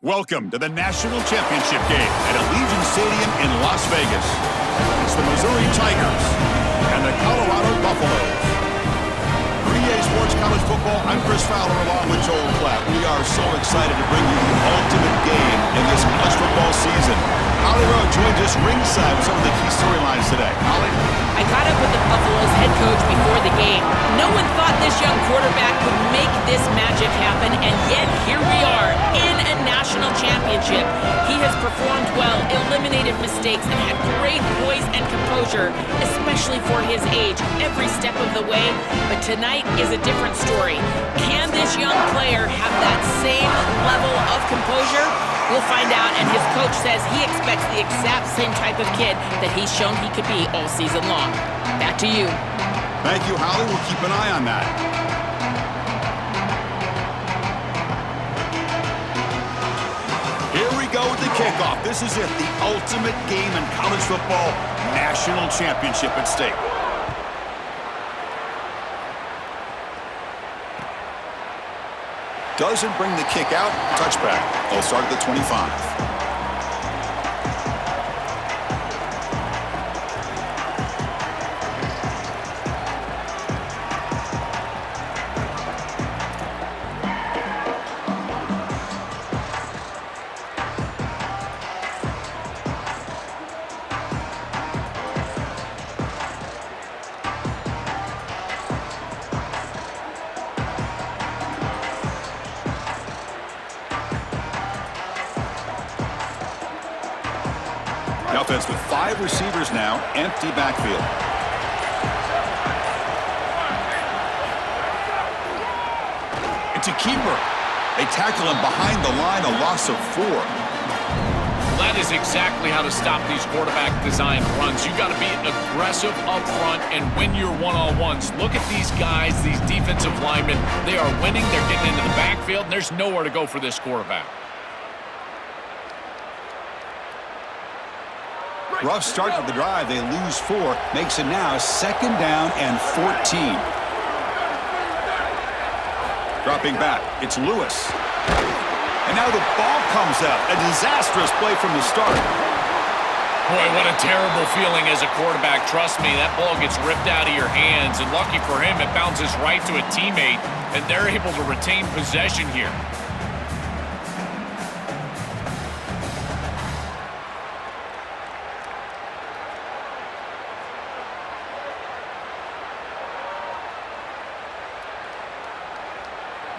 Welcome to the National Championship game at Allegiant Stadium in Las Vegas. It's the Missouri Tigers and the Colorado Buffaloes. For EA Sports College Football, I'm Chris Fowler along with Joel Klatt. We are so excited to bring you the ultimate game in this college football season. Holly Rowe joins us ringside with some of the key storylines today. Holly? I caught up with the Buffaloes head coach before the game. No one thought this young quarterback would make this magic happen, and yet here we are in a national championship. He has performed well, eliminated mistakes, and had great poise and composure, especially for his age, every step of the way. But tonight is a different story. Can this young player have that same level of composure? We'll find out, and his coach says he expects the exact same type of kid that he's shown he could be all season long. Back to you. Thank you, Holly. We'll keep an eye on that. Here we go with the kickoff. This is it, the ultimate game in college football, national championship at stake. Doesn't bring the kick out. Touchback. They'll start at the 25. The offense with 5 receivers now, empty backfield. It's a keeper. They tackle him behind the line, a loss of 4. That is exactly how to stop these quarterback design runs. You got to be aggressive up front and win your one-on-ones. Look at these guys, these defensive linemen. They are winning. They're getting into the backfield, and there's nowhere to go for this quarterback. Rough start to the drive. They lose 4. Makes it now 2nd down and 14. Dropping back. It's Lewis. And now the ball comes out. A disastrous play from the start. Boy, what a terrible feeling as a quarterback. Trust me, that ball gets ripped out of your hands. And lucky for him, it bounces right to a teammate. And they're able to retain possession here.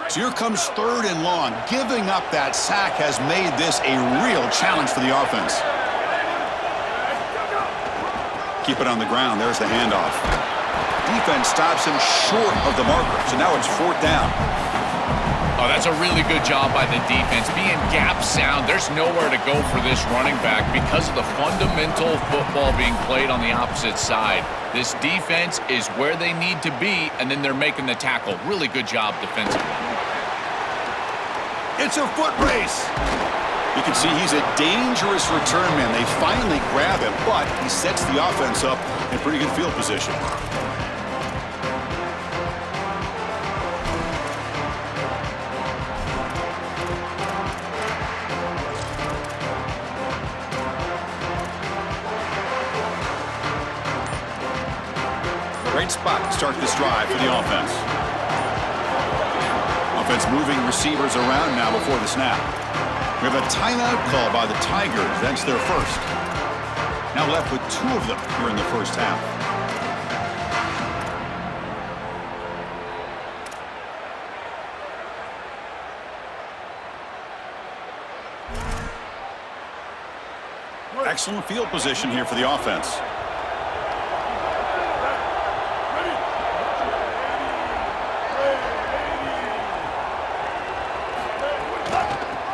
So here comes 3rd and long. Giving up that sack has made this a real challenge for the offense. Keep it on the ground. There's the handoff. Defense stops him short of the marker. So now it's 4th down. Oh, that's a really good job by the defense. Being gap sound, there's nowhere to go for this running back because of the fundamental football being played on the opposite side. This defense is where they need to be, and then they're making the tackle. Really good job defensively. It's a foot race. You can see he's a dangerous return man. They finally grab him, but he sets the offense up in pretty good field position. Great spot to start this drive for the offense. Offense moving receivers around now before the snap. We have a timeout call by the Tigers. That's their first. Now left with 2 of them here in the first half. Excellent field position here for the offense.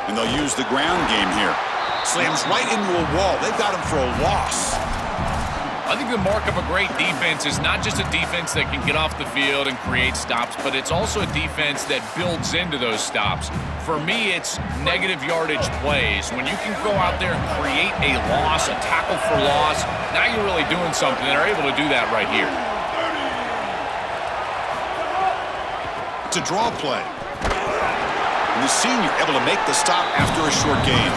And they'll use the ground game here. Slams right into a wall. They've got him for a loss. I think the mark of a great defense is not just a defense that can get off the field and create stops, but it's also a defense that builds into those stops. For me, it's negative yardage plays. When you can go out there and create a loss, a tackle for loss, now you're really doing something. They're able to do that right here. It's a draw play. And the senior able to make the stop after a short gain.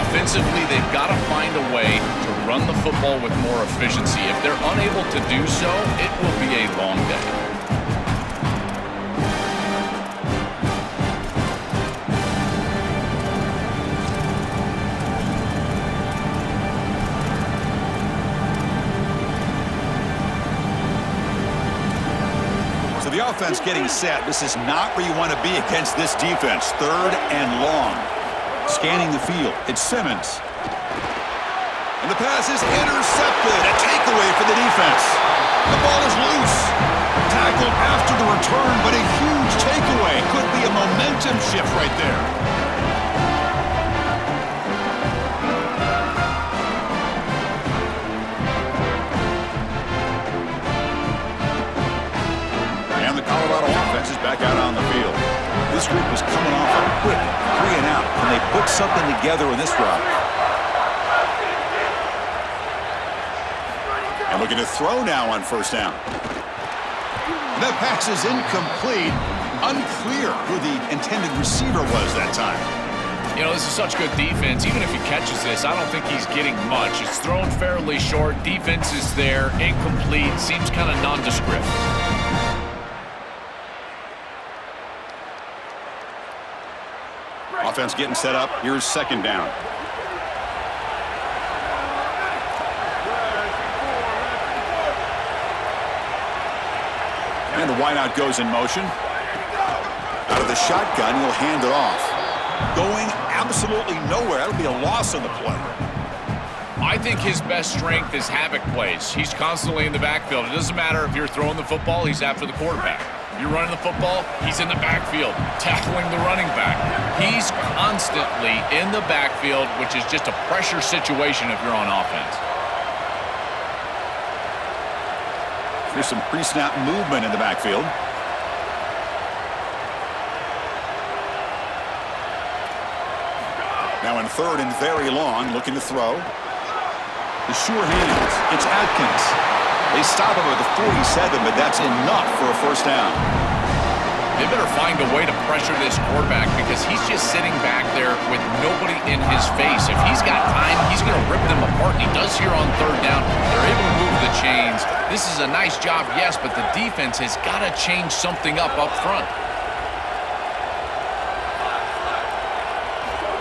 Offensively, they've got to find a way to run the football with more efficiency. If they're unable to do so, it will be a long day. So the offense getting set. This is not where you want to be against this defense. 3rd and long. Scanning the field, it's Simmons. And the pass is intercepted. A takeaway for the defense. The ball is loose. Tackled after the return, but a huge takeaway. Could be a momentum shift right there. And the Colorado offense is back out on the field. This group is coming off a quick 3 and out. Can they put something together in this drive? And looking to throw now on 1st down. That pass is incomplete. Unclear who the intended receiver was that time. You know, this is such good defense. Even if he catches this, I don't think he's getting much. It's thrown fairly short. Defense is there. Incomplete. Seems kind of nondescript. Offense getting set up. Here's 2nd down. And the wideout goes in motion. Out of the shotgun, he'll hand it off. Going absolutely nowhere. That'll be a loss on the play. I think his best strength is havoc plays. He's constantly in the backfield. It doesn't matter if you're throwing the football, he's after the quarterback. You're running the football, he's in the backfield, tackling the running back. He's constantly in the backfield, which is just a pressure situation if you're on offense. There's some pre-snap movement in the backfield. Now in 3rd and very long, looking to throw. The sure hands. It's Atkins. They stop him at the 47, but that's enough for a 1st down. They better find a way to pressure this quarterback because he's just sitting back there with nobody in his face. If he's got time, he's going to rip them apart, and he does here on 3rd down. They're able to move the chains. This is a nice job, yes, but the defense has got to change something up front.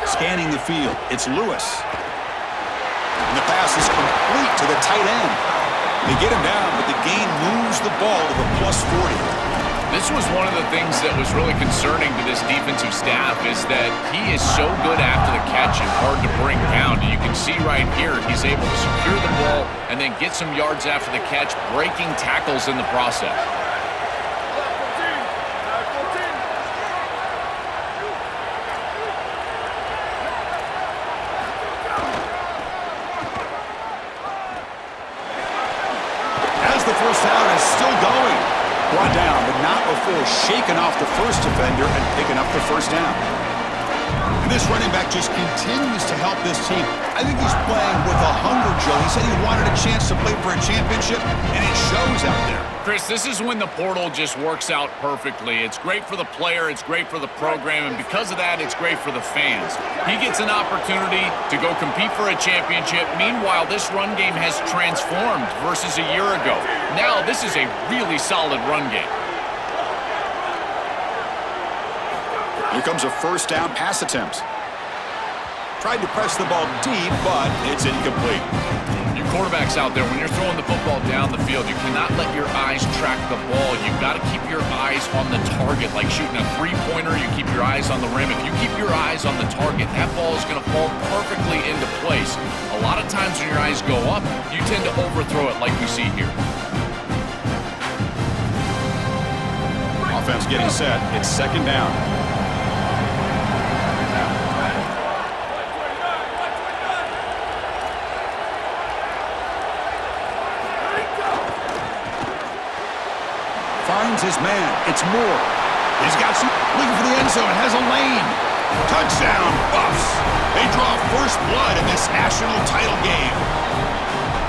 Scanning the field, it's Lewis. And the pass is complete to the tight end. They get him down, but the gain moves the ball to the +40. This was one of the things that was really concerning to this defensive staff is that he is so good after the catch and hard to bring down. You can see right here he's able to secure the ball and then get some yards after the catch, breaking tackles in the process. The 1st down is still going. Brought down, but not before shaking off the first defender and picking up the 1st down. And this running back just continues to help this team. I think he's playing with a hunger, Joe. He said he wanted a chance to play for a championship, and it shows out there. Chris, this is when the portal just works out perfectly. It's great for the player, it's great for the program, and because of that, it's great for the fans. He gets an opportunity to go compete for a championship. Meanwhile, this run game has transformed versus a year ago. Now, this is a really solid run game. Here comes a 1st down pass attempt. Tried to press the ball deep, but it's incomplete. Your quarterback's out there. When you're throwing the football down the field, you cannot let your eyes track the ball. You've got to keep your eyes on the target. Like shooting a 3-pointer, you keep your eyes on the rim. If you keep your eyes on the target, that ball is going to fall perfectly into place. A lot of times when your eyes go up, you tend to overthrow it like we see here. Offense getting set. It's 2nd down. Finds his man. It's Moore. He's got some looking for the end zone. Has a lane. Touchdown, Buffs. They draw first blood in this national title game.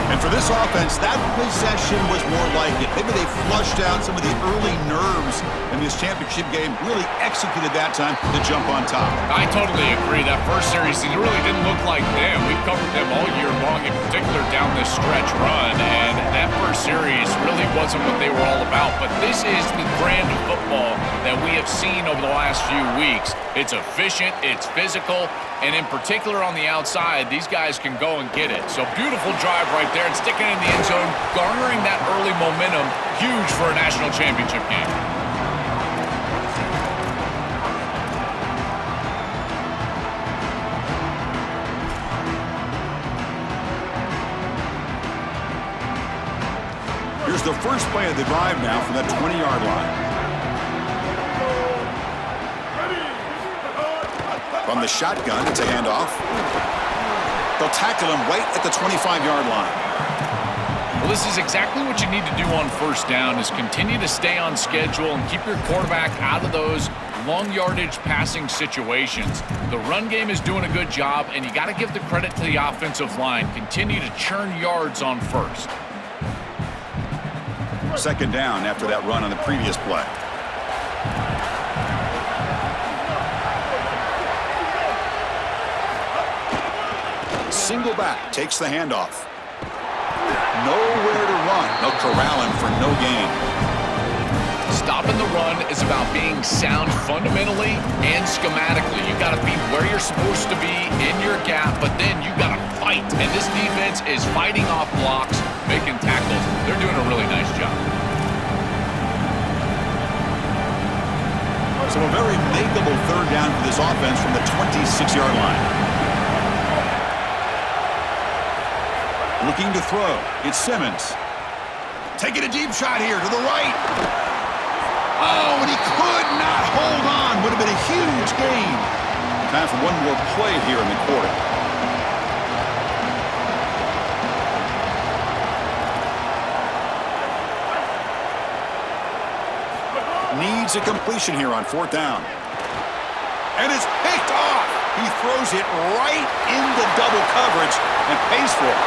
And for this offense, that possession was more like it. Maybe they flushed out some of the early nerves in this championship game, really executed that time to jump on top. I totally agree. That first series, it really didn't look like them. We've covered them all year long, in particular down this stretch run, and that first series really wasn't what they were all about. But this is the brand of football that we have seen over the last few weeks. It's efficient, it's physical, and in particular on the outside, these guys can go and get it. So beautiful drive right there and sticking it in the end zone, garnering that early momentum, huge for a national championship game. Here's the first play of the drive now from that 20-yard line. From the shotgun, it's a handoff. They'll tackle him right at the 25-yard line. Well, this is exactly what you need to do on first down, is continue to stay on schedule and keep your quarterback out of those long yardage passing situations. The run game is doing a good job, and you got to give the credit to the offensive line. Continue to churn yards on first. Second down after that run on the previous play. Single back, takes the handoff. Nowhere to run. They'll corral him for no gain. Stopping the run is about being sound fundamentally and schematically. You got to be where you're supposed to be in your gap, but then you got to fight. And this defense is fighting off blocks, making tackles. They're doing a really nice job. So a very makeable third down for this offense from the 26-yard line. Looking to throw. It's Simmons. Taking a deep shot here to the right. Oh, and he could not hold on. Would have been a huge gain. Time for one more play here in the quarter. Needs a completion here on fourth down. And it's picked off. He throws it right into double coverage and pays for it.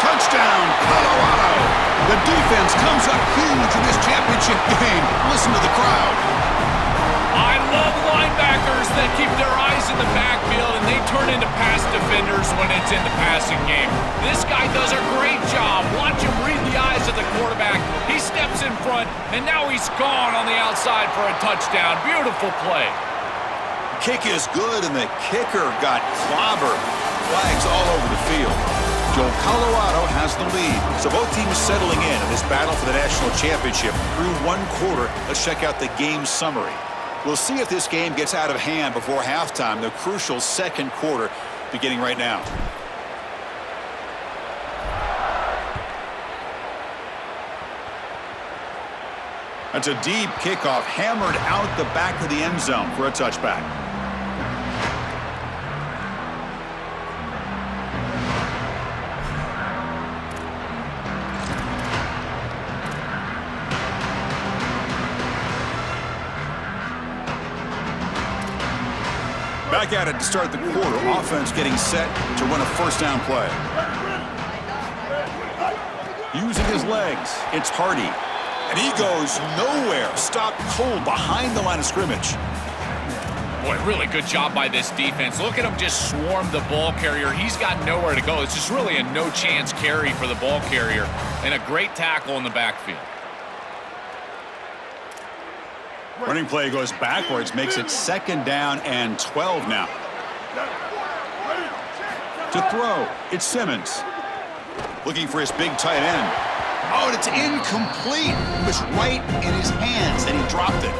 Touchdown, Colorado! The defense comes up huge in this championship game. Listen to the crowd. I love linebackers that keep their eyes in the backfield and they turn into pass defenders when it's in the passing game. This guy does a great job. Watch him read the eyes of the quarterback. He steps in front, and now he's gone on the outside for a touchdown. Beautiful play. Kick is good, and the kicker got clobbered. Flags all over the field. Joe, Colorado has the lead. So both teams settling in this battle for the national championship through one quarter. Let's check out the game summary. We'll see if this game gets out of hand before halftime, the crucial second quarter beginning right now. That's a deep kickoff, hammered out the back of the end zone for a touchback. Back at it to start the quarter. Offense getting set to run a first down play. Using his legs, it's Hardy. And he goes nowhere. Stopped cold behind the line of scrimmage. Boy, really good job by this defense. Look at him just swarm the ball carrier. He's got nowhere to go. It's just really a no-chance carry for the ball carrier. And a great tackle in the backfield. Running play goes backwards, makes it second down and 12 now. To throw, it's Simmons. Looking for his big tight end. Oh, and it's incomplete. It was right in his hands, and he dropped it.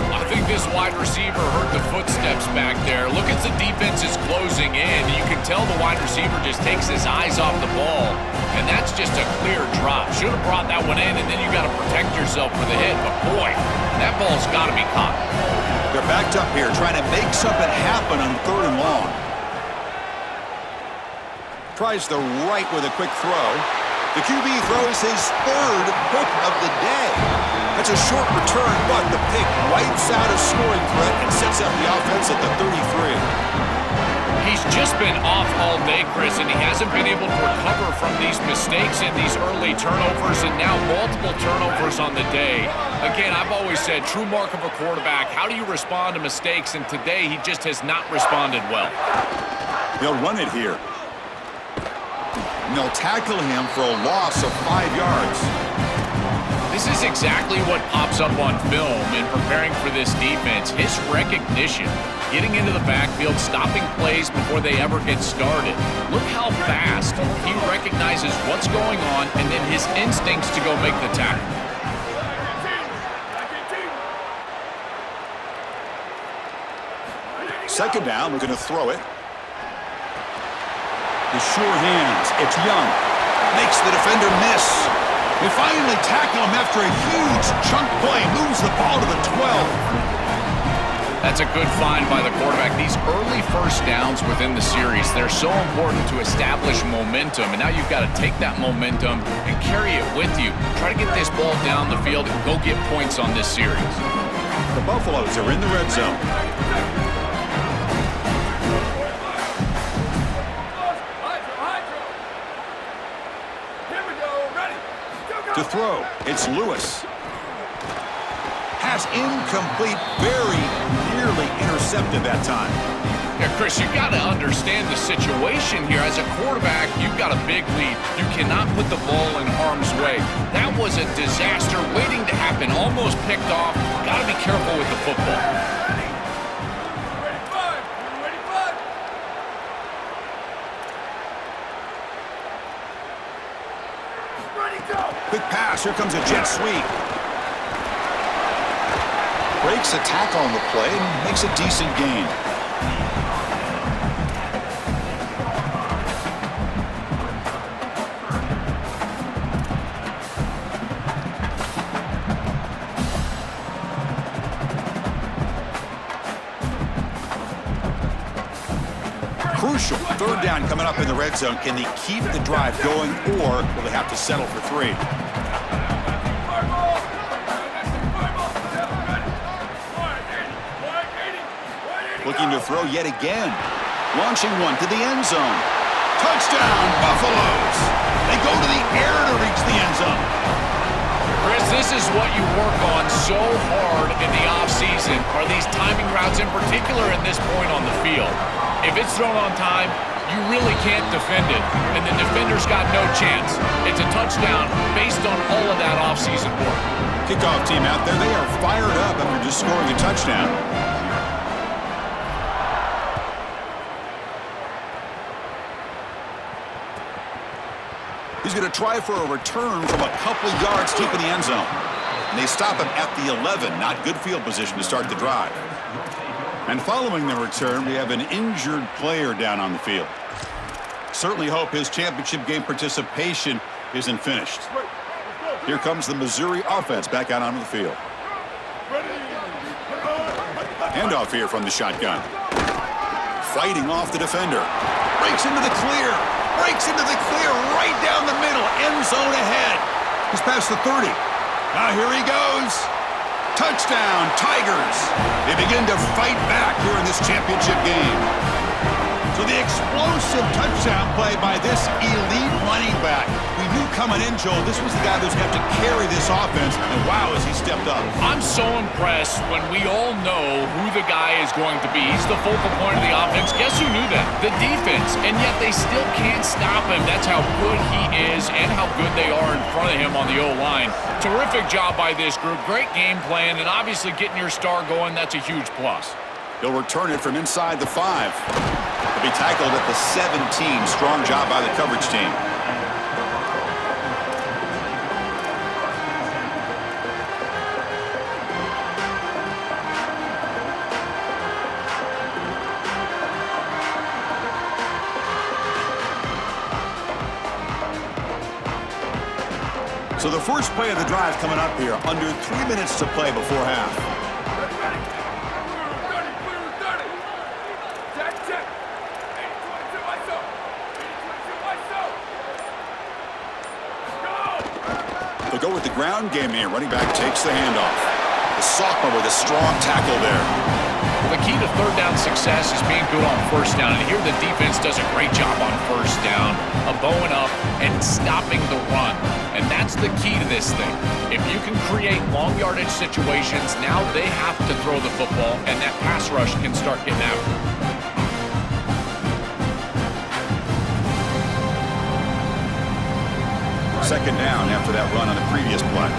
I think this wide receiver heard the footsteps back there. Look at the defense is closing in. You can tell the wide receiver just takes his eyes off the ball, and that's just a clear drop. Should have brought that one in, and then you got to protect yourself for the hit. But boy, that ball's got to be caught. They're backed up here, trying to make something happen on third and long. Tries the right with a quick throw. The QB throws his third pick of the day. That's a short return, but the pick wipes out a scoring threat and sets up the offense at the 33. He's just been off all day, Chris, and he hasn't been able to recover from these mistakes and these early turnovers, and now multiple turnovers on the day. Again, I've always said, true mark of a quarterback, how do you respond to mistakes? And today, he just has not responded well. They'll run it here. And they'll tackle him for a loss of 5 yards. This is exactly what pops up on film in preparing for this defense. His recognition, getting into the backfield, stopping plays before they ever get started. Look how fast he recognizes what's going on and then his instincts to go make the tackle. Second down, we're going to throw it. The sure hands, it's Young. Makes the defender miss. They finally tackle him after a huge chunk play. Moves the ball to the 12. That's a good find by the quarterback. These early first downs within the series, they're so important to establish momentum. And now you've got to take that momentum and carry it with you. Try to get this ball down the field and go get points on this series. The Buffaloes are in the red zone. To throw, it's Lewis. Pass incomplete, very nearly intercepted that time. Yeah, Chris, you got to understand the situation here. As a quarterback, you've got a big lead. You cannot put the ball in harm's way. That was a disaster waiting to happen, almost picked off. Got to be careful with the football. Quick pass, here comes a jet sweep. Breaks a tackle on the play and makes a decent gain. Crucial. Third down coming up in the red zone. Can they keep the drive going, or will they have to settle for 3? Looking to throw yet again. Launching one to the end zone. Touchdown, Buffaloes! They go to the air to reach the end zone. Chris, this is what you work on so hard in the offseason, are these timing routes in particular at this point on the field. If it's thrown on time, you really can't defend it, and the defender's got no chance. It's a touchdown based on all of that offseason work. Kickoff team out there, they are fired up after just scoring a touchdown. He's going to try for a return from a couple of yards deep in the end zone. And they stop him at the 11. Not good field position to start the drive. And following the return, we have an injured player down on the field. Certainly hope his championship game participation isn't finished. Here comes the Missouri offense back out onto the field. Handoff here from the shotgun. Fighting off the defender. Breaks into the clear. Breaks into the clear right down the middle. End zone ahead. He's past the 30. Now here he goes. Touchdown, Tigers. They begin to fight back here in this championship game. So the explosive touchdown play by this elite running back. We knew coming in, Joel, this was the guy who's going to have to carry this offense, and wow, has he stepped up. I'm so impressed when we all know who the guy is going to be. He's the focal point of the offense. Guess who knew that? The defense. And yet they still can't stop him. That's how good he is and how good they are in front of him on the O-line. Terrific job by this group. Great game plan, and obviously getting your star going, that's a huge plus. He'll return it from inside the 5. He'll be tackled at the 17. Strong job by the coverage team. So the first play of the drive coming up here, under 3 minutes to play before half. They'll go with the ground game here. Running back takes the handoff. The sophomore with a strong tackle there. Well, the key to third down success is being good on first down. And here the defense does a great job on first down of bowing up and stopping the run. And that's the key to this thing. If you can create long yardage situations, now they have to throw the football, and that pass rush can start getting after it. Second down after that run on the previous play.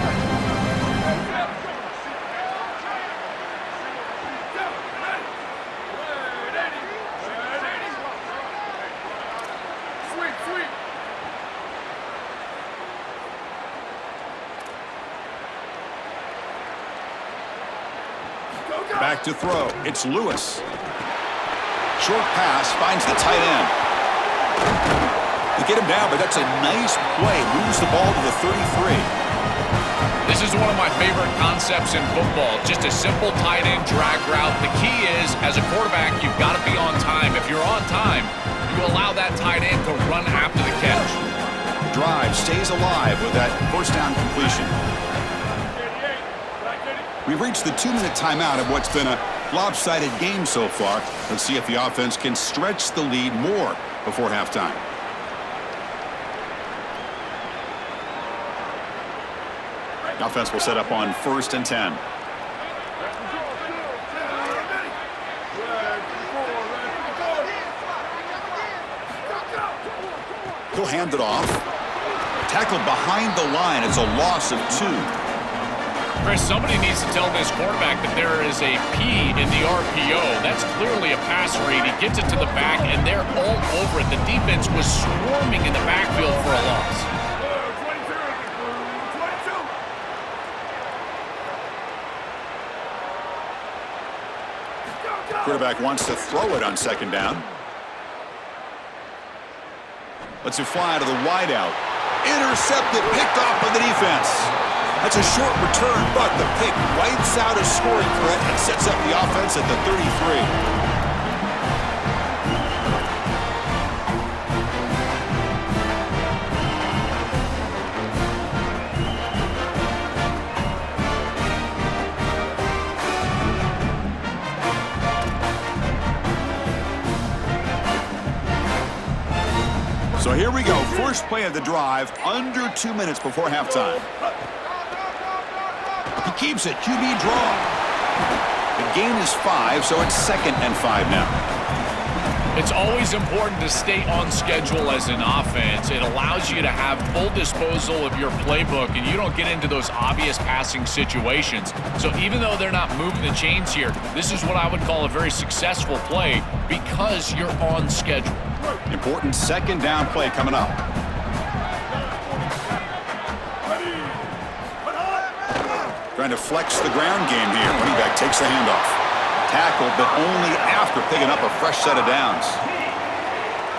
Back to throw. It's Lewis. Short pass finds the tight end. They get him down, but that's a nice play. Moves the ball to the 33. This is one of my favorite concepts in football. Just a simple tight end drag route. The key is, as a quarterback, you've got to be on time. If you're on time, you allow that tight end to run after the catch. Drive stays alive with that first down completion. We've reached the 2-minute timeout of what's been a lopsided game so far. Let's see if the offense can stretch the lead more before halftime. The offense will set up on 1st and 10. He'll hand it off. Tackled behind the line. It's a loss of 2. Chris, somebody needs to tell this quarterback that there is a P in the RPO. That's clearly a pass read. He gets it to the back, and they're all over it. The defense was swarming in the backfield for a loss. Quarterback wants to throw it on second down. Lets it fly to the wideout. Intercepted, picked off by the defense. That's a short return, but the pick wipes out a scoring threat and sets up the offense at the 33. So here we go. First play of the drive, under 2 minutes before halftime. He keeps it. QB draw. The gain is 5, so it's 2nd and 5 now. It's always important to stay on schedule as an offense. It allows you to have full disposal of your playbook, and you don't get into those obvious passing situations. So even though they're not moving the chains here, this is what I would call a very successful play because you're on schedule. Important second down play coming up. Trying to flex the ground game here. Running back takes the handoff. Tackled, but only after picking up a fresh set of downs.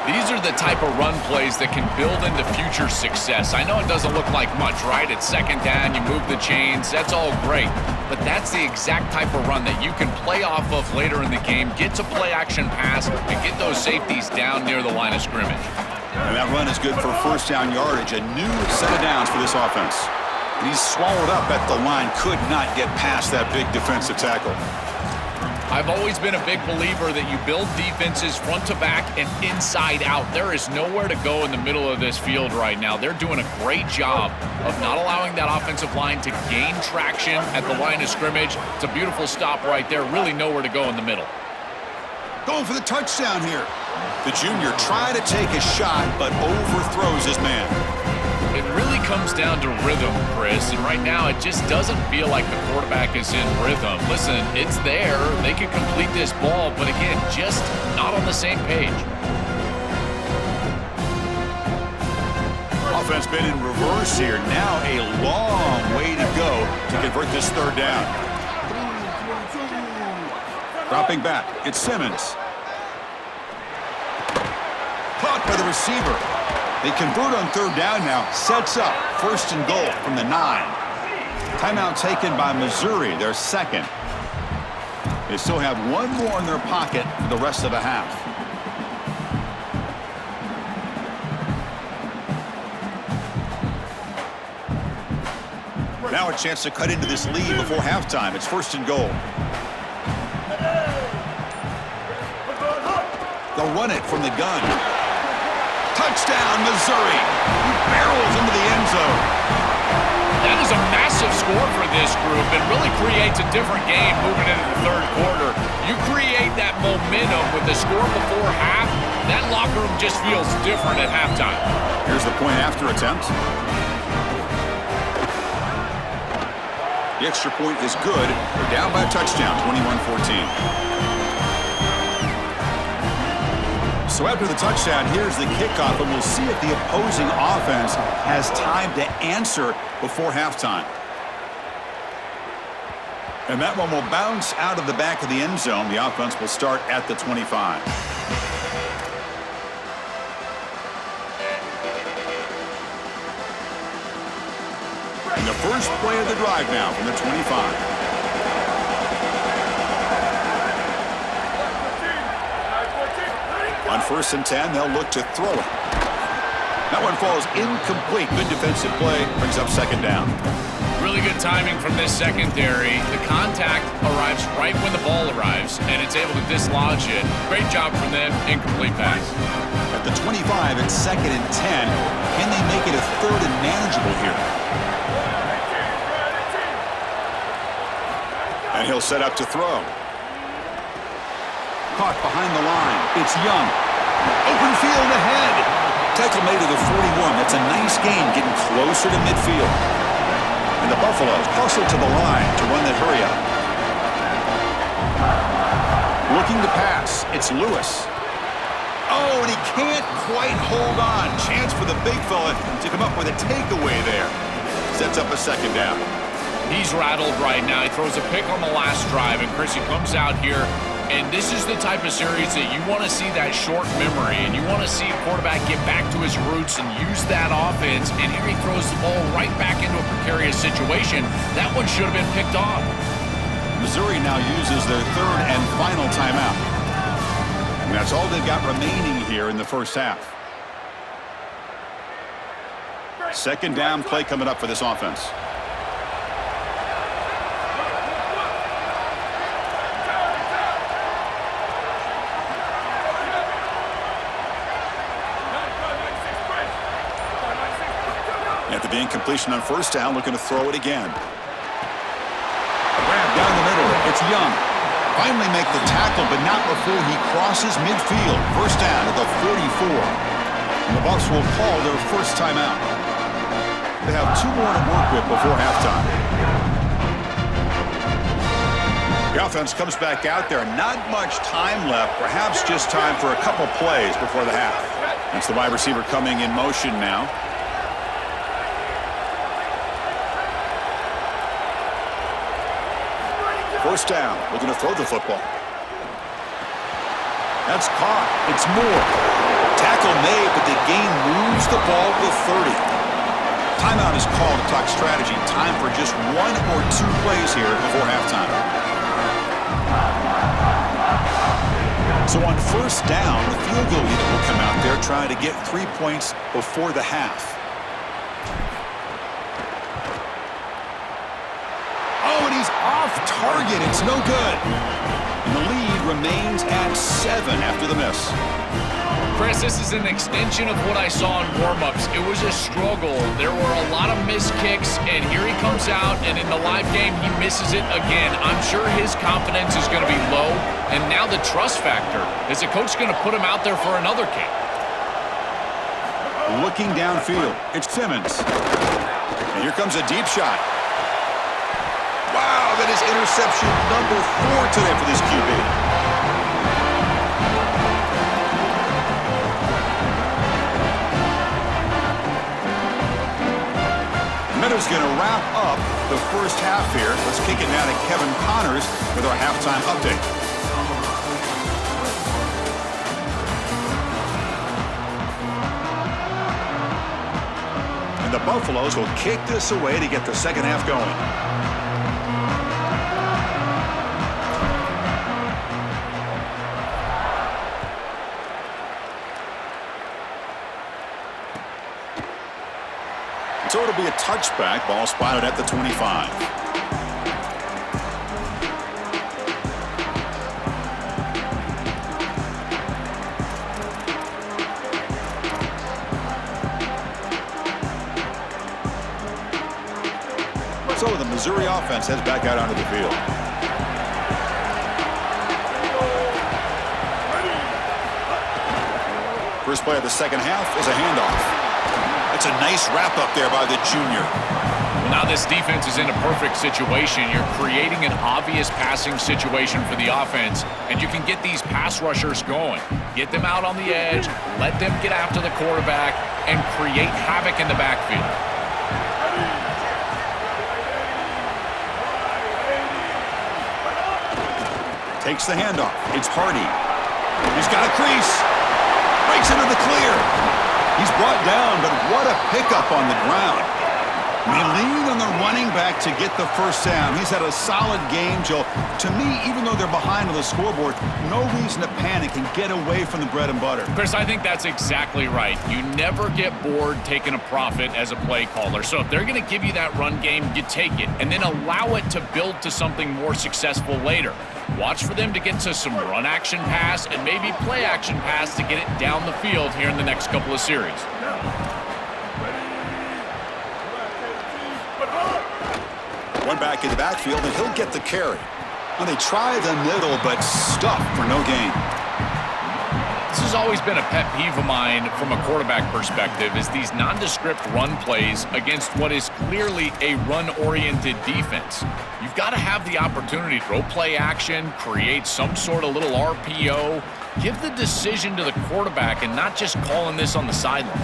These are the type of run plays that can build into future success. I know it doesn't look like much, right? It's second down, you move the chains, that's all great. But that's the exact type of run that you can play off of later in the game, get to play action pass, and get those safeties down near the line of scrimmage. And that run is good for first down yardage. A new set of downs for this offense. And he's swallowed up at the line, could not get past that big defensive tackle. I've always been a big believer that you build defenses front to back and inside out. There is nowhere to go in the middle of this field right now. They're doing a great job of not allowing that offensive line to gain traction at the line of scrimmage. It's a beautiful stop right there. Really nowhere to go in the middle. Going for the touchdown here. The junior trying to take a shot, but overthrows his man. It really comes down to rhythm, Chris, and right now it just doesn't feel like the quarterback is in rhythm. Listen, it's there. They can complete this ball, but again, just not on the same page. Offense been in reverse here. Now a long way to go to convert this third down. Dropping back, it's Simmons. Caught by the receiver. They convert on third down now. Sets up 1st and goal from the 9. Timeout taken by Missouri, their second. They still have one more in their pocket for the rest of the half. Now a chance to cut into this lead before halftime. It's 1st and goal. run it from the gun. Touchdown, Missouri. He barrels into the end zone. That is a massive score for this group and really creates a different game moving into the third quarter. You create that momentum with the score before half, that locker room just feels different at halftime. Here's the point after attempt. The extra point is good. They're down by a touchdown, 21-14. So after the touchdown, here's the kickoff, and we'll see if the opposing offense has time to answer before halftime. And that one will bounce out of the back of the end zone. The offense will start at the 25. And the first play of the drive now from the 25. On 1st and 10, they'll look to throw it. That one falls incomplete. Good defensive play. Brings up second down. Really good timing from this secondary. The contact arrives right when the ball arrives, and it's able to dislodge it. Great job from them. Incomplete pass. At the 25, it's 2nd and 10. Can they make it a 3rd and manageable here? And he'll set up to throw. Caught behind the line. It's Young. Open field ahead. Tackle made to the 41. That's a nice gain, getting closer to midfield. And the Buffaloes hustle to the line to run that hurry up. Looking to pass. It's Lewis. Oh, and he can't quite hold on. Chance for the big fella to come up with a takeaway there. Sets up a second down. He's rattled right now. He throws a pick on the last drive, and Chris, he comes out here, and this is the type of series that you want to see that short memory, and you want to see a quarterback get back to his roots and use that offense, and here he throws the ball right back into a precarious situation. That one should have been picked off. Missouri now uses their 3rd and final timeout. And that's all they've got remaining here in the first half. Second down play coming up for this offense. After the incompletion on 1st down, looking to throw it again. Grab down the middle. It's Young. Finally make the tackle, but not before he crosses midfield. 1st down at the 44. And the Bucs will call their first timeout. They have 2 more to work with before halftime. The offense comes back out there. Not much time left. Perhaps just time for a couple plays before the half. That's the wide receiver coming in motion now. First down, looking to throw the football. That's caught. It's Moore. Tackle made, but the gain moves the ball to the 30. Timeout is called to talk strategy. Time for just 1 or 2 plays here before halftime. So on 1st down, the field goal unit will come out there trying to get 3 points before the half. Oh, and he's off target. It's no good. And the lead remains at 7 after the miss. Chris, this is an extension of what I saw in warm-ups. It was a struggle. There were a lot of missed kicks, and here he comes out, and in the live game, he misses it again. I'm sure his confidence is going to be low, and now the trust factor. Is the coach going to put him out there for another kick? Looking downfield, it's Simmons. And here comes a deep shot. Wow, that is interception number 4 today for this QB. Mizzou's going to wrap up the first half here. Let's kick it now to Kevin Connors with our halftime update. And the Buffaloes will kick this away to get the second half going. So it'll be a touchback. Ball spotted at the 25. Missouri offense heads back out onto the field. First play of the second half is a handoff. That's a nice wrap-up there by the junior. Well, now this defense is in a perfect situation. You're creating an obvious passing situation for the offense, and you can get these pass rushers going. Get them out on the edge, let them get after the quarterback, and create havoc in the backfield. Takes the handoff. It's Hardy. He's got a crease. Breaks into the clear. He's brought down, but what a pickup on the ground. They lean on the running back to get the first down. He's had a solid game, Joe. To me, even though they're behind on the scoreboard, no reason to panic and get away from the bread and butter. Chris, I think that's exactly right. You never get bored taking a profit as a play caller. So if they're going to give you that run game, you take it, and then allow it to build to something more successful later. Watch for them to get to some run action pass and maybe play action pass to get it down the field here in the next couple of series. One back in the backfield, and he'll get the carry. Now they try the middle, but stuffed for no gain. This has always been a pet peeve of mine from a quarterback perspective, is these nondescript run plays against what is clearly a run-oriented defense. You've got to have the opportunity to throw play action, create some sort of little RPO, give the decision to the quarterback and not just calling this on the sideline.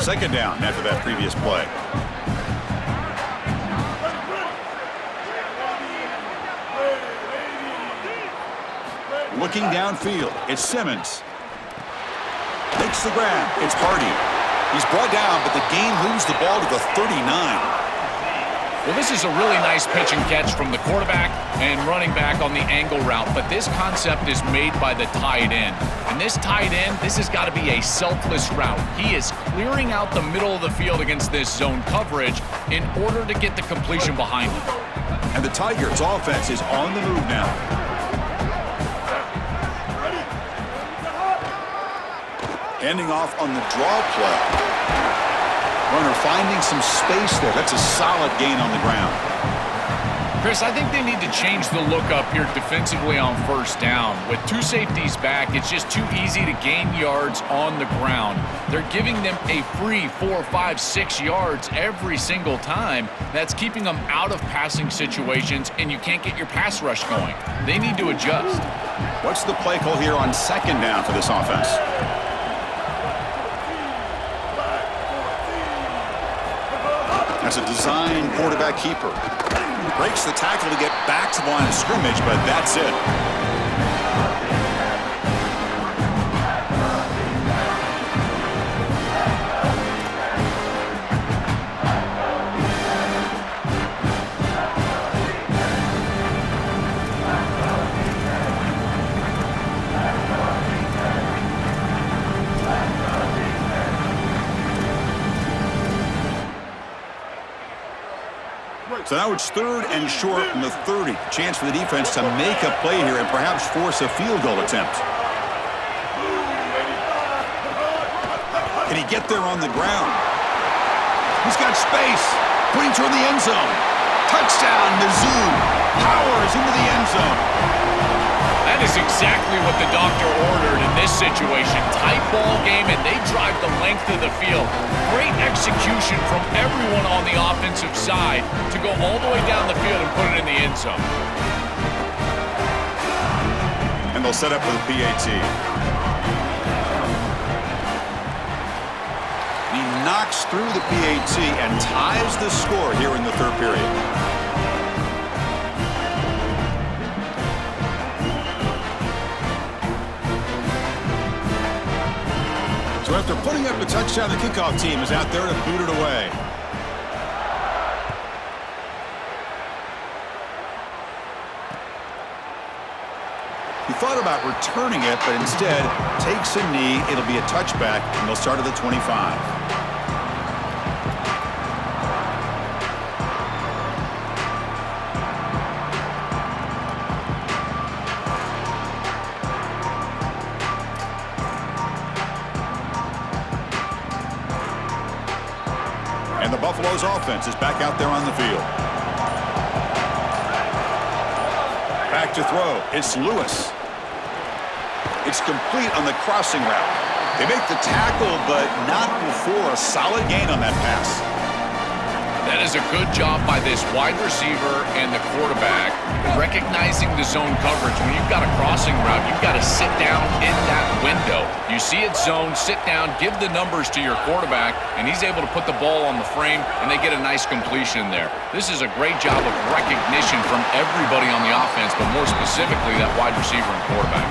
Second down after that previous play. Looking downfield, it's Simmons. Makes the grab, it's Hardy. He's brought down, but the gain moves the ball to the 39. Well, this is a really nice pitch and catch from the quarterback and running back on the angle route, but this concept is made by the tight end. And this tight end, this has got to be a selfless route. He is clearing out the middle of the field against this zone coverage in order to get the completion behind him. And the Tigers' offense is on the move now. Handing off on the draw play. Runner finding some space there. That's a solid gain on the ground. Chris, I think they need to change the look up here defensively on first down. With two safeties back, it's just too easy to gain yards on the ground. They're giving them a free 4, 5, 6 yards every single time. That's keeping them out of passing situations, and you can't get your pass rush going. They need to adjust. What's the play call here on second down for this offense? That's a design quarterback keeper. Breaks the tackle to get back to the line of scrimmage, but that's it. So now it's third and short from the 30. Chance for the defense to make a play here and perhaps force a field goal attempt. Can he get there on the ground? He's got space. Putting toward the end zone. Touchdown, Mizzou. Powers into the end zone. That is exactly what the doctor ordered in this situation. Tight ball game, and they drive the length of the field. Great execution from everyone on the offensive side to go all the way down the field and put it in the end zone. And they'll set up for the PAT. He knocks through the PAT and ties the score here in the third period. So after putting up a touchdown, the kickoff team is out there to boot it away. He thought about returning it, but instead takes a knee. It'll be a touchback, and they'll start at the 25. And the Buffaloes Buffalo's offense is back out there on the field. Back to throw. It's Lewis. It's complete on the crossing route. They make the tackle, but not before a solid gain on that pass. That is a good job by this wide receiver and the quarterback recognizing the zone coverage. When you've got a crossing route, you've got to sit down in that window. You see it zone, sit down, give the numbers to your quarterback, and he's able to put the ball on the frame, and they get a nice completion there. This is a great job of recognition from everybody on the offense, but more specifically that wide receiver and quarterback.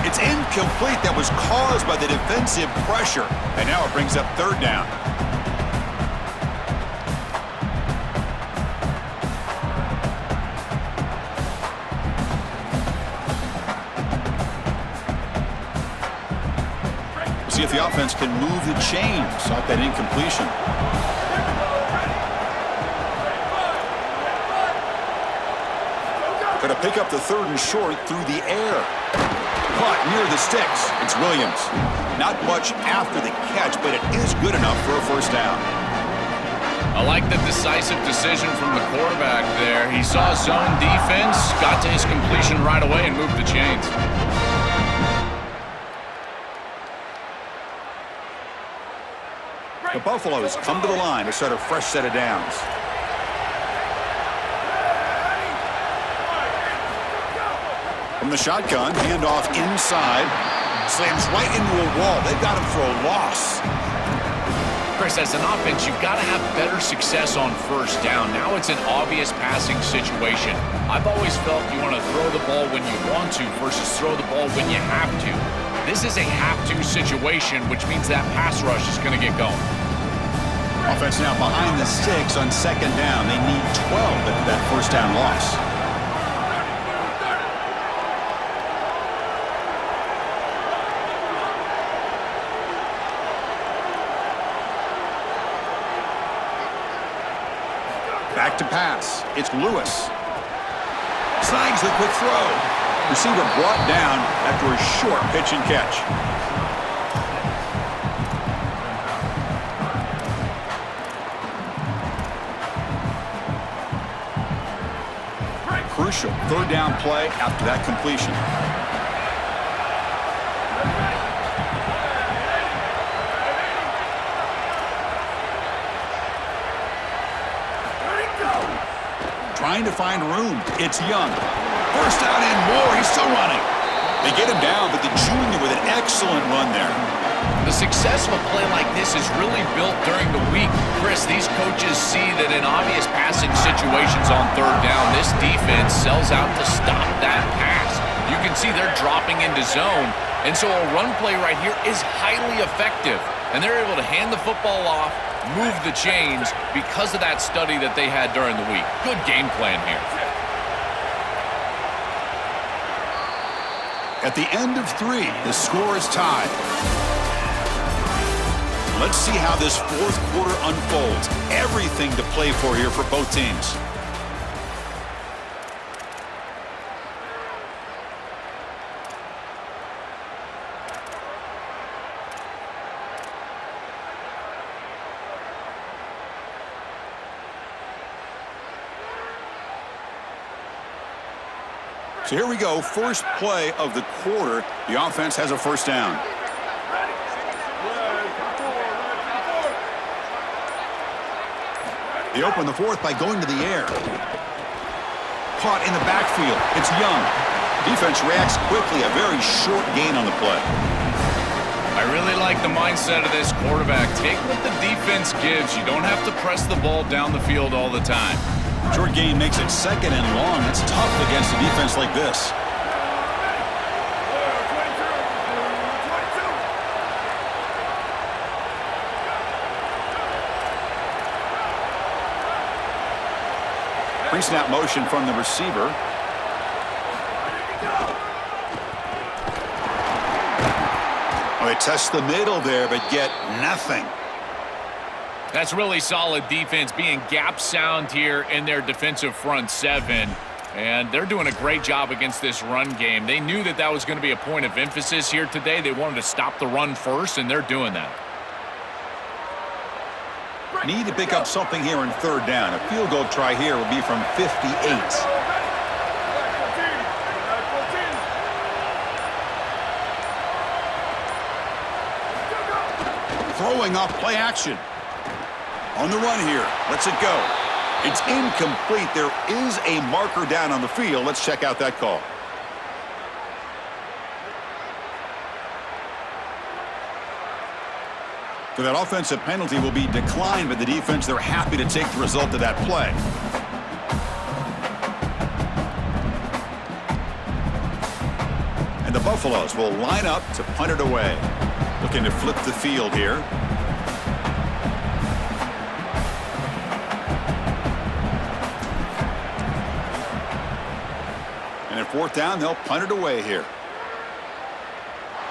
It's incomplete. That was caused by the defensive pressure, and now it brings up third down. See if the offense can move the chains off that incompletion. Going to pick up the third and short through the air. Caught near the sticks. It's Williams. Not much after the catch, but it is good enough for a first down. I like the decisive decision from the quarterback there. He saw zone defense, got to his completion right away, and moved the chains. The Buffaloes come to the line to start a fresh set of downs. From the shotgun, handoff inside. Slams right into a wall. They've got him for a loss. Chris, as an offense, you've got to have better success on first down. Now it's an obvious passing situation. I've always felt you want to throw the ball when you want to versus throw the ball when you have to. This is a have-to situation, which means that pass rush is going to get going. Offense now behind the sticks on second down. They need 12 after that first down loss. Back to pass. It's Lewis. Snags the quick throw. Receiver brought down after a short pitch and catch. Crucial third down play after that completion. Trying to find room. It's Young. First down and more. He's still running. They get him down, but the junior with an excellent run there. The success of a play like this is really built during the week. Chris, these coaches see that in obvious passing situations on third down, this defense sells out to stop that pass. You can see they're dropping into zone, and so a run play right here is highly effective. And they're able to hand the football off, move the chains because of that study that they had during the week. Good game plan here. At the end of 3, the score is tied. Let's see how this fourth quarter unfolds. Everything to play for here for both teams. So here we go, first play of the quarter. The offense has a first down. They open the fourth by going to the air. Caught in the backfield. It's Young. Defense reacts quickly. A very short gain on the play. I really like the mindset of this quarterback. Take what the defense gives. You don't have to press the ball down the field all the time. Short gain makes it second and long. It's tough against a defense like this. Pre-snap motion from the receiver. Oh, they test the middle there, but get nothing. That's really solid defense, being gap sound here in their defensive front seven. And they're doing a great job against this run game. They knew that that was going to be a point of emphasis here today. They wanted to stop the run first, and they're doing that. Need to pick up something here in third down. A field goal try here will be from 58. Throwing off play action. On the run here. Lets it go. It's incomplete. There is a marker down on the field. Let's check out that call. So that offensive penalty will be declined by the defense. They're happy to take the result of that play. And the Buffaloes will line up to punt it away. Looking to flip the field here. And at fourth down, they'll punt it away here.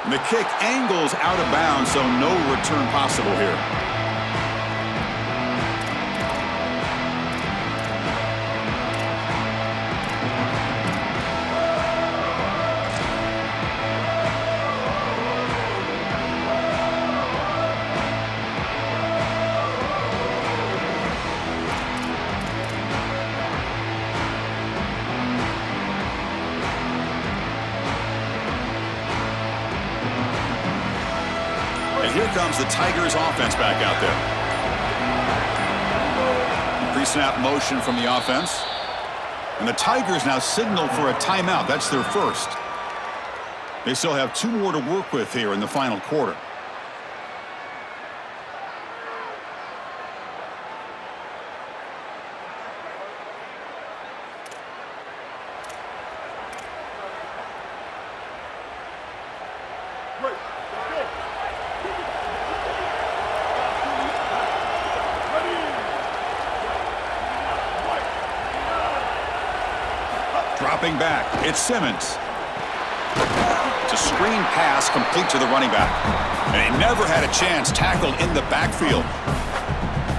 And the kick angles out of bounds, so no return possible here. Here comes the Tigers offense back out there. Pre-snap motion from the offense. And the Tigers now signal for a timeout. That's their first. They still have 2 more to work with here in the final quarter. Dropping back, it's Simmons. It's a screen pass complete to the running back. And he never had a chance tackled in the backfield.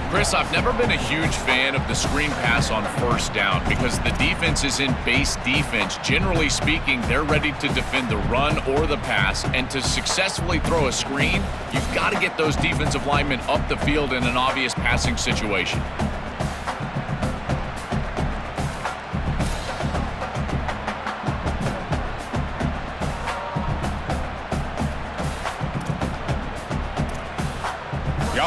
Chris, I've never been a huge fan of the screen pass on first down because the defense is in base defense. Generally speaking, they're ready to defend the run or the pass. And to successfully throw a screen, you've got to get those defensive linemen up the field in an obvious passing situation.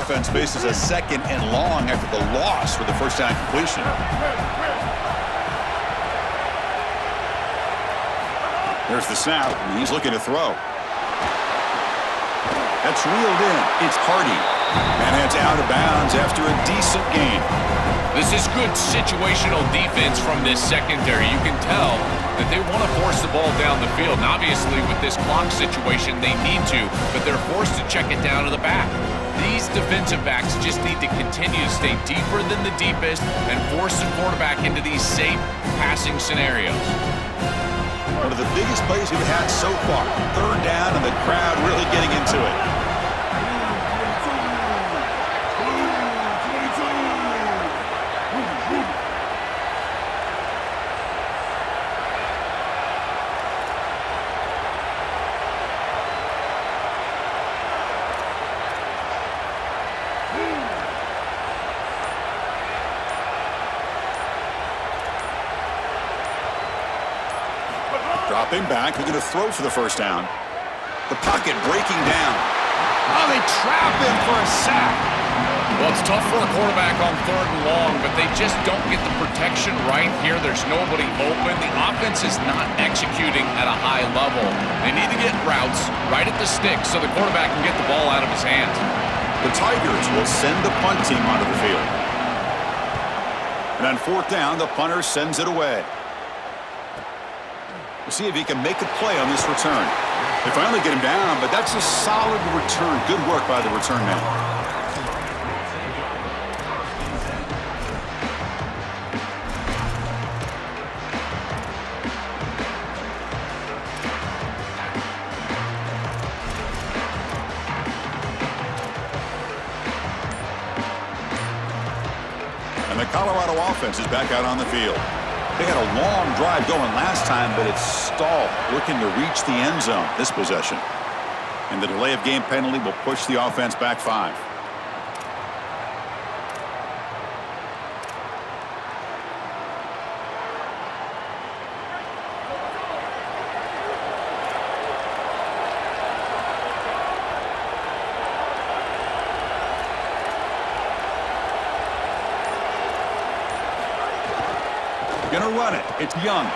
Offense faces a 2nd and long after the loss for the first down completion. There's the snap, and he's looking to throw. That's reeled in. It's Hardy. And it's out of bounds after a decent gain. This is good situational defense from this secondary. You can tell that they want to force the ball down the field. And obviously, with this clock situation, they need to, but they're forced to check it down to the back. These defensive backs just need to continue to stay deeper than the deepest and force the quarterback into these safe passing scenarios. One of the biggest plays we've had so far. Third down and the crowd really getting into it. Dropping back, looking to throw for the first down. The pocket breaking down. Oh, they trap him for a sack. Well, it's tough for a quarterback on 3rd and long, but they just don't get the protection right here. There's nobody open. The offense is not executing at a high level. They need to get routes right at the stick so the quarterback can get the ball out of his hands. The Tigers will send the punt team onto the field. And on 4th down, the punter sends it away. We'll see if he can make a play on this return. They finally get him down, but that's a solid return. Good work by the return man. And the Colorado offense is back out on the field. They had a long drive going last time, but it's stalled, looking to reach the end zone this possession. And the delay of game penalty will push the offense back 5. to run it. It's Young.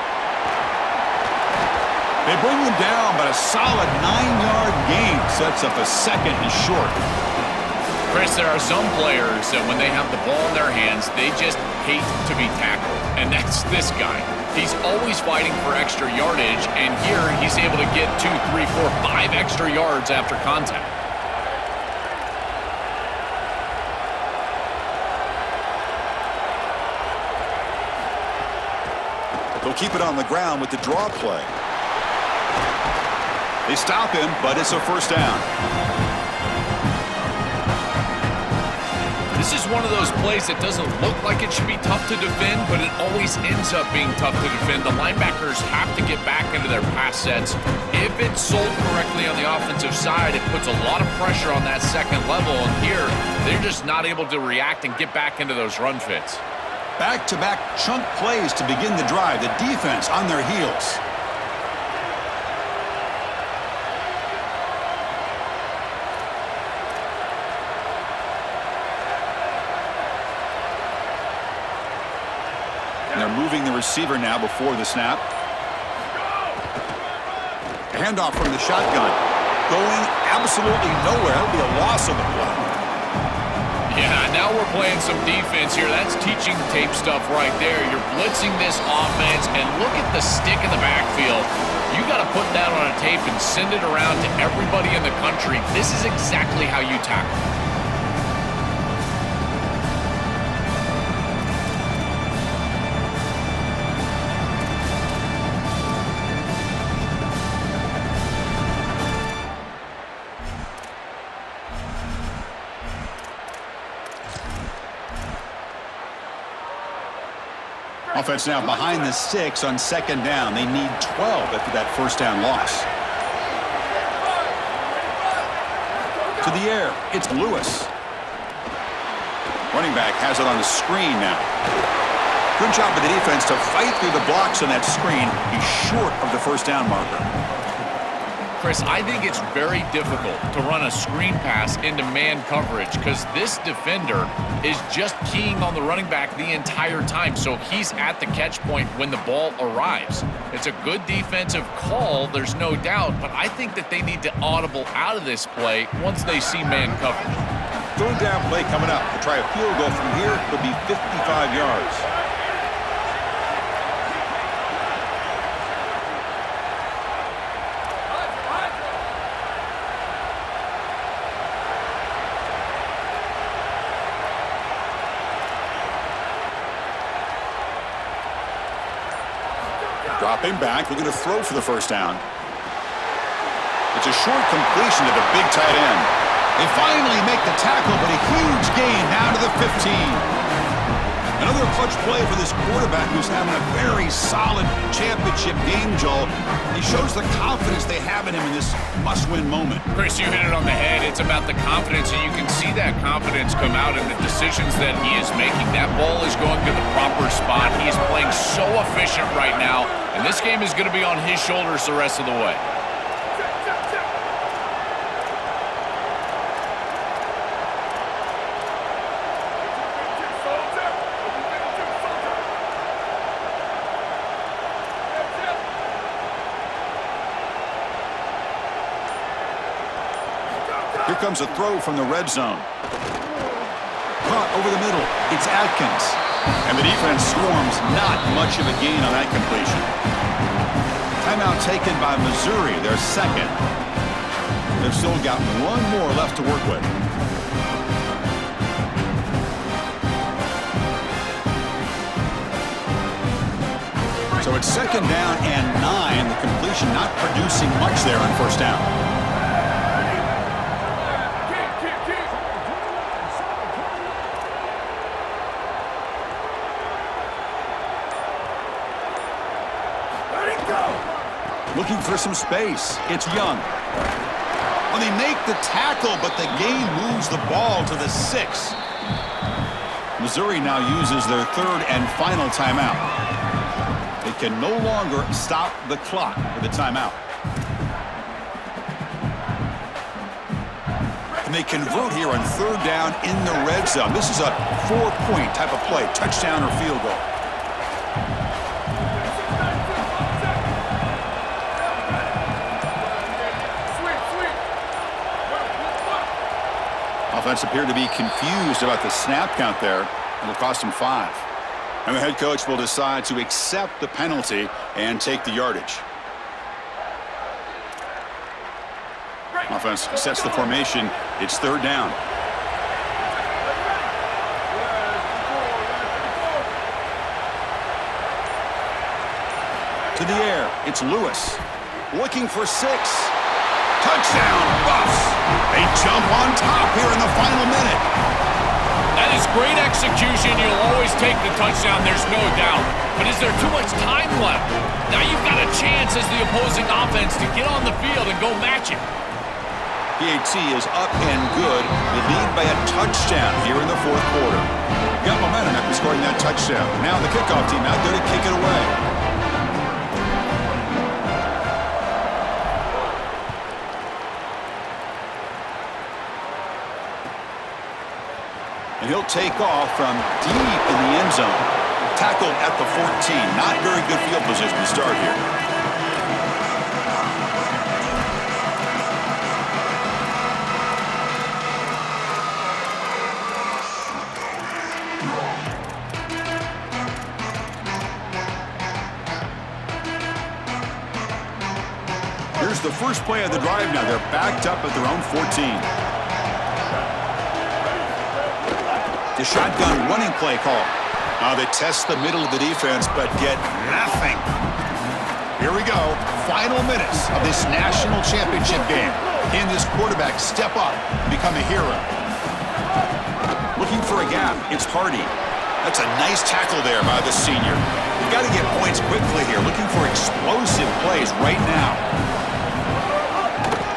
They bring him down, but a solid 9-yard gain sets up a second and short. Chris, there are some players that when they have the ball in their hands, they just hate to be tackled. And that's this guy. He's always fighting for extra yardage, and here he's able to get 2, 3, 4, 5 extra yards after contact. They'll keep it on the ground with the draw play. They stop him, but it's a first down. This is one of those plays that doesn't look like it should be tough to defend, but it always ends up being tough to defend. The linebackers have to get back into their pass sets. If it's sold correctly on the offensive side, it puts a lot of pressure on that second level, and here they're just not able to react and get back into those run fits. Back-to-back chunk plays to begin the drive. The defense on their heels. And they're moving the receiver now before the snap. Handoff from the shotgun. Going absolutely nowhere. That'll be a loss of the play. Yeah, now we're playing some defense here. That's teaching tape stuff right there. You're blitzing this offense, and look at the stick in the backfield. You got to put that on a tape and send it around to everybody in the country. This is exactly how you tackle. Offense now behind the 6 on second down. They need 12 after that first down loss. To the air, it's Lewis. Running back has it on the screen now. Good job of the defense to fight through the blocks on that screen. He's short of the first down marker. Chris, I think it's very difficult to run a screen pass into man coverage because this defender is just keying on the running back the entire time, so he's at the catch point when the ball arrives. It's a good defensive call, there's no doubt, but I think that they need to audible out of this play once they see man coverage. Third down play coming up. To try a field goal from here would be 55 yards. Dropping back, looking to throw for the first down. It's a short completion to the big tight end. They finally make the tackle, but a huge gain down to the 15. Another clutch play for this quarterback who's having a very solid championship game, Joel. He shows the confidence they have in him in this must-win moment. Chris, you hit it on the head. It's about the confidence, and you can see that confidence come out in the decisions that he is making. That ball is going to the proper spot. He is playing so efficient right now, and this game is going to be on his shoulders the rest of the way. Here comes a throw from the red zone. Caught over the middle. It's Atkins. And the defense swarms. Not much of a gain on that completion. Timeout taken by Missouri, their second. They've still got one more left to work with. So it's second down and 9. The completion not producing much there on first down. Looking for some space. It's Young. Well, they make the tackle, but the gain moves the ball to the 6. Missouri now uses their third and final timeout. They can no longer stop the clock with the timeout. And they convert here on third down in the red zone. This is a 4-point type of play, touchdown or field goal. Offense appeared to be confused about the snap count there. It'll cost him 5. And the head coach will decide to accept the penalty and take the yardage. Offense sets the formation. It's 3rd down. To the air, it's Lewis. Looking for 6. Touchdown, Buffs! They jump on top here in the final minute. That is great execution. You'll always take the touchdown, there's no doubt. But is there too much time left? Now you've got a chance as the opposing offense to get on the field and go match it. PAT is up and good. They lead by a touchdown here in the 4th quarter. Got momentum after scoring that touchdown. Now the kickoff team out there to kick it away. And he'll take off from deep in the end zone. Tackled at the 14. Not very good field position to start here. Here's the first play of the drive now. They're backed up at their own 14. The shotgun running play call. Now they test the middle of the defense, but get nothing. Here we go. Final minutes of this national championship game. Can this quarterback step up and become a hero? Looking for a gap. It's Hardy. That's a nice tackle there by the senior. We've got to get points quickly here. Looking for explosive plays right now.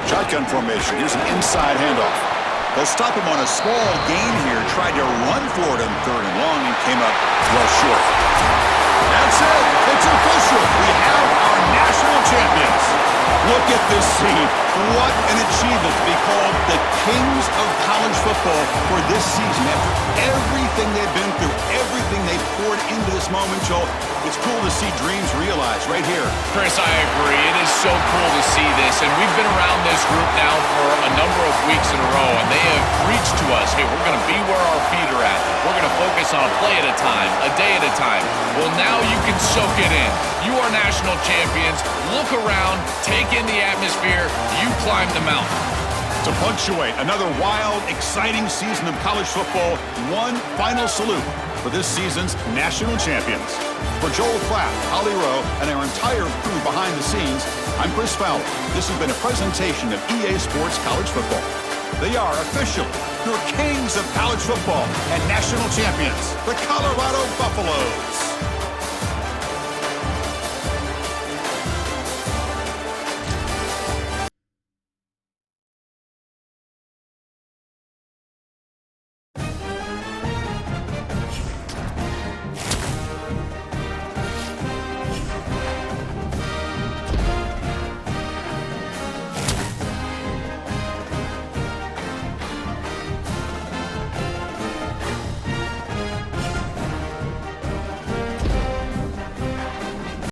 Shotgun formation. Here's an inside handoff. They'll stop him on a small gain here. Tried to run for it on 3rd and long and came up well short. That's it. It's official. We have our national champions. Look at this scene. What an achievement to be called the kings of college football for this season. After everything they've been through, everything they've poured into this moment, Joel, it's cool to see dreams realized right here. Chris, I agree. It is so cool to see this, and we've been around this group now for a number of weeks in a row, and they have preached to us, hey, we're going to be where our feet are at. We're going to focus on a play at a time, a day at a time. Well, now you can soak it in. You are national champions. Look around, take in the atmosphere. You climb the mountain. To punctuate another wild, exciting season of college football, one final salute for this season's national champions. For Joel Clapp, Holly Rowe, and our entire crew behind the scenes, I'm Chris Fowler. This has been a presentation of EA Sports College Football. They are official, your kings of college football and national champions, the Colorado Buffaloes.